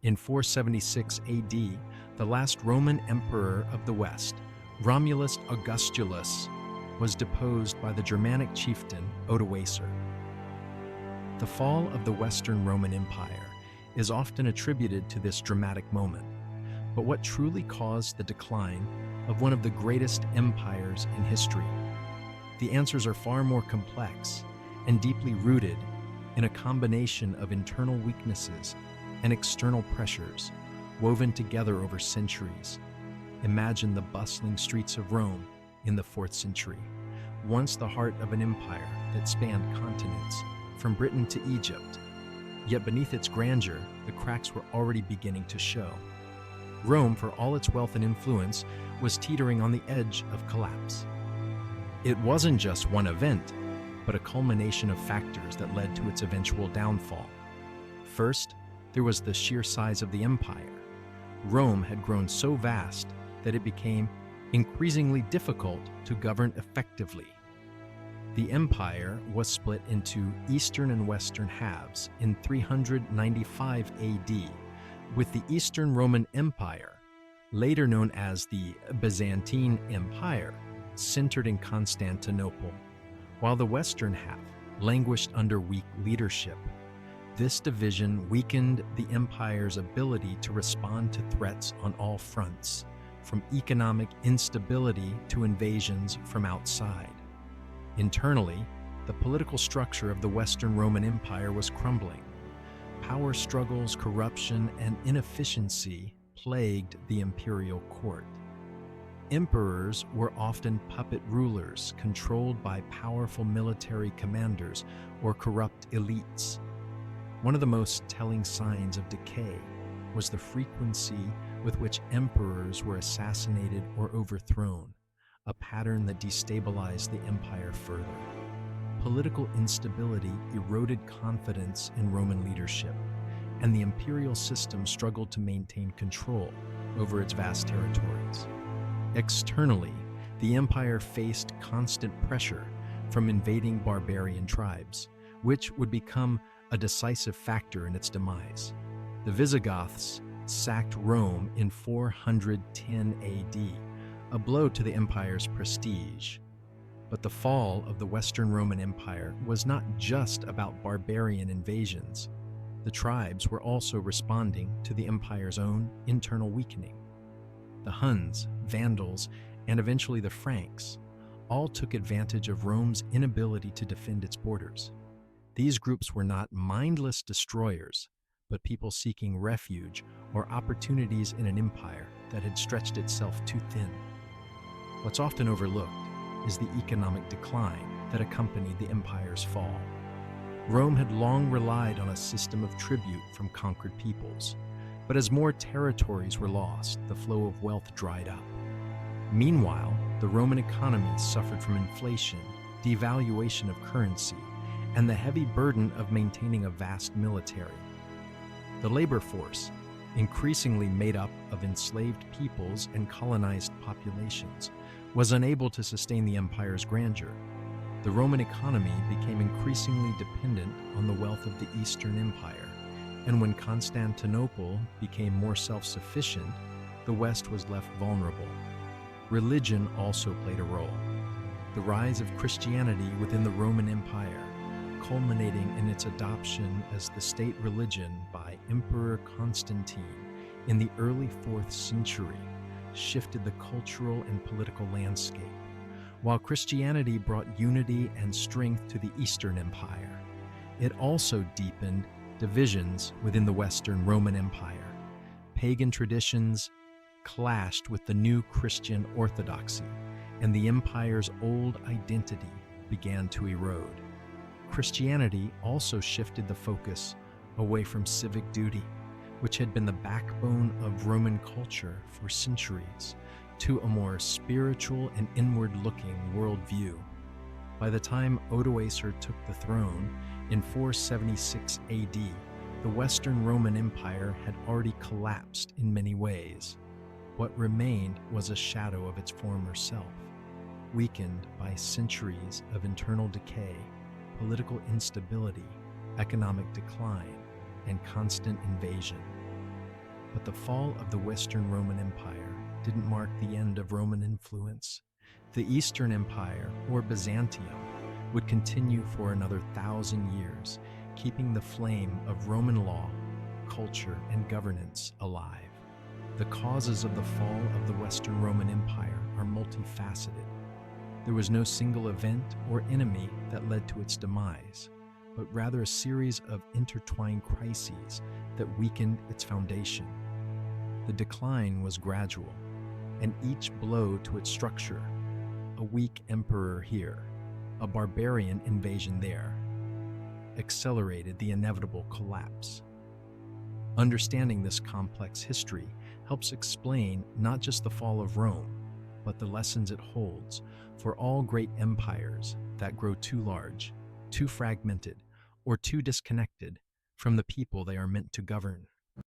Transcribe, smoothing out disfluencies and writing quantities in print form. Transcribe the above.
In 476 AD, the last Roman emperor of the West, Romulus Augustulus, was deposed by the Germanic chieftain Odoacer. The fall of the Western Roman Empire is often attributed to this dramatic moment. But what truly caused the decline of one of the greatest empires in history? The answers are far more complex and deeply rooted in a combination of internal weaknesses and external pressures woven together over centuries. Imagine the bustling streets of Rome in the 4th century, once the heart of an empire that spanned continents from Britain to Egypt. Yet beneath its grandeur, the cracks were already beginning to show. Rome, for all its wealth and influence, was teetering on the edge of collapse. It wasn't just one event, but a culmination of factors that led to its eventual downfall. First, there was the sheer size of the empire. Rome had grown so vast that it became increasingly difficult to govern effectively. The empire was split into Eastern and Western halves in 395 AD, with the Eastern Roman Empire, later known as the Byzantine Empire, centered in Constantinople, while the Western half languished under weak leadership. This division weakened the empire's ability to respond to threats on all fronts, from economic instability to invasions from outside. Internally, the political structure of the Western Roman Empire was crumbling. Power struggles, corruption, and inefficiency plagued the imperial court. Emperors were often puppet rulers controlled by powerful military commanders or corrupt elites. One of the most telling signs of decay was the frequency with which emperors were assassinated or overthrown, a pattern that destabilized the empire further. Political instability eroded confidence in Roman leadership, and the imperial system struggled to maintain control over its vast territories. Externally, the empire faced constant pressure from invading barbarian tribes, which would become a decisive factor in its demise. The Visigoths sacked Rome in 410 AD, a blow to the empire's prestige. But the fall of the Western Roman Empire was not just about barbarian invasions. The tribes were also responding to the empire's own internal weakening. The Huns, Vandals, and eventually the Franks all took advantage of Rome's inability to defend its borders. These groups were not mindless destroyers, but people seeking refuge or opportunities in an empire that had stretched itself too thin. What's often overlooked is the economic decline that accompanied the empire's fall. Rome had long relied on a system of tribute from conquered peoples, but as more territories were lost, the flow of wealth dried up. Meanwhile, the Roman economy suffered from inflation, devaluation of currency, and the heavy burden of maintaining a vast military. The labor force, increasingly made up of enslaved peoples and colonized populations, was unable to sustain the empire's grandeur. The Roman economy became increasingly dependent on the wealth of the Eastern Empire, and when Constantinople became more self-sufficient, the West was left vulnerable. Religion also played a role. The rise of Christianity within the Roman Empire, culminating in its adoption as the state religion by Emperor Constantine in the early 4th century, shifted the cultural and political landscape. While Christianity brought unity and strength to the Eastern Empire, it also deepened divisions within the Western Roman Empire. Pagan traditions clashed with the new Christian orthodoxy, and the empire's old identity began to erode. Christianity also shifted the focus away from civic duty, which had been the backbone of Roman culture for centuries, to a more spiritual and inward-looking worldview. By the time Odoacer took the throne in 476 AD, the Western Roman Empire had already collapsed in many ways. What remained was a shadow of its former self, weakened by centuries of internal decay, political instability, economic decline, and constant invasion. But the fall of the Western Roman Empire didn't mark the end of Roman influence. The Eastern Empire, or Byzantium, would continue for another 1,000 years, keeping the flame of Roman law, culture, and governance alive. The causes of the fall of the Western Roman Empire are multifaceted. There was no single event or enemy that led to its demise, but rather a series of intertwined crises that weakened its foundation. The decline was gradual, and each blow to its structure, a weak emperor here, a barbarian invasion there, accelerated the inevitable collapse. Understanding this complex history helps explain not just the fall of Rome, but the lessons it holds for all great empires that grow too large, too fragmented, or too disconnected from the people they are meant to govern.